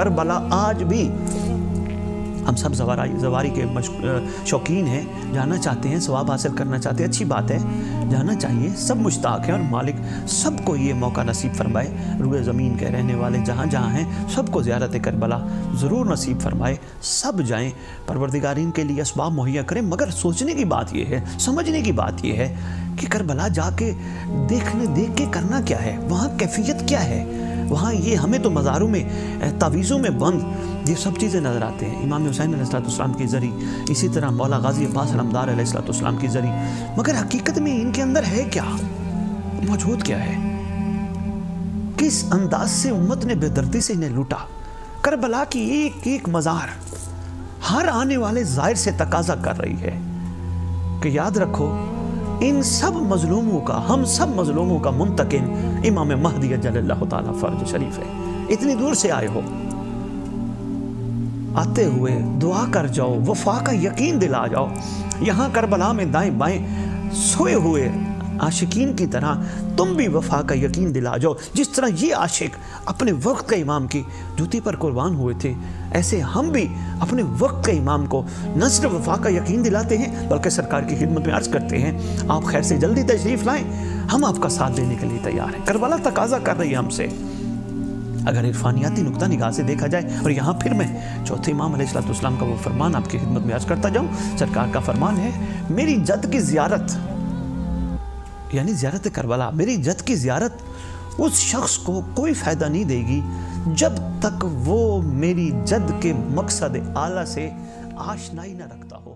کربلا آج بھی ہم سب زواری کے شوقین ہیں، جانا چاہتے ہیں، ثواب حاصل کرنا چاہتے ہیں، اچھی بات ہے، جانا چاہیے، سب مشتاق ہیں، اور مالک سب کو یہ موقع نصیب فرمائے، روئے زمین کے رہنے والے جہاں جہاں ہیں سب کو زیارت کربلا ضرور نصیب فرمائے، سب جائیں، پروردگارین کے لیے اسباب مہیا کریں۔ مگر سوچنے کی بات یہ ہے، سمجھنے کی بات یہ ہے کہ کربلا جا کے دیکھ کے کرنا کیا ہے، وہاں کیفیت کیا ہے، وہاں یہ ہمیں تو مزاروں میں تعویذوں میں بند یہ سب چیزیں نظر آتے ہیں، امام حسین علیہ السلام کی زری، اسی طرح مولا غازی عباس علمدار علیہ السلام کی زری، مگر حقیقت میں ان کے اندر ہے کیا، موجود کیا ہے، کس انداز سے امت نے بے دردی سے انہیں لوٹا۔ کربلا کی ایک ایک مزار ہر آنے والے زائر سے تقاضا کر رہی ہے کہ یاد رکھو ان سب مظلوموں کا، ہم سب مظلوموں کا منتقم امام مہدی اجل اللہ تعالیٰ فرج شریف ہے۔ اتنی دور سے آئے ہو، آتے ہوئے دعا کر جاؤ، وفا کا یقین دلا جاؤ، یہاں کربلا میں دائیں بائیں سوئے ہوئے عاشقین کی طرح تم بھی وفا کا یقین دلا جاؤ۔ جس طرح یہ عاشق اپنے وقت کے امام کی جوتی پر قربان ہوئے تھے، ایسے ہم بھی اپنے وقت کے امام کو نہ صرف وفا کا یقین دلاتے ہیں بلکہ سرکار کی خدمت میں عرض کرتے ہیں آپ خیر سے جلدی تشریف لائیں، ہم آپ کا ساتھ دینے کے لیے تیار ہیں۔ کربلا تقاضا کر رہی ہے ہم سے، اگر عرفانیاتی نقطہ نگاہ سے دیکھا جائے۔ اور یہاں پھر میں چوتھے امام علیہ السلام کا وہ فرمان آپ کی خدمت میں عرض کرتا جاؤں۔ سرکار کا فرمان ہے، میری جد کی زیارت یعنی زیارت کربلا، میری جد کی زیارت اس شخص کو کوئی فائدہ نہیں دے گی جب تک وہ میری جد کے مقصد اعلیٰ سے آشنائی نہ رکھتا ہو۔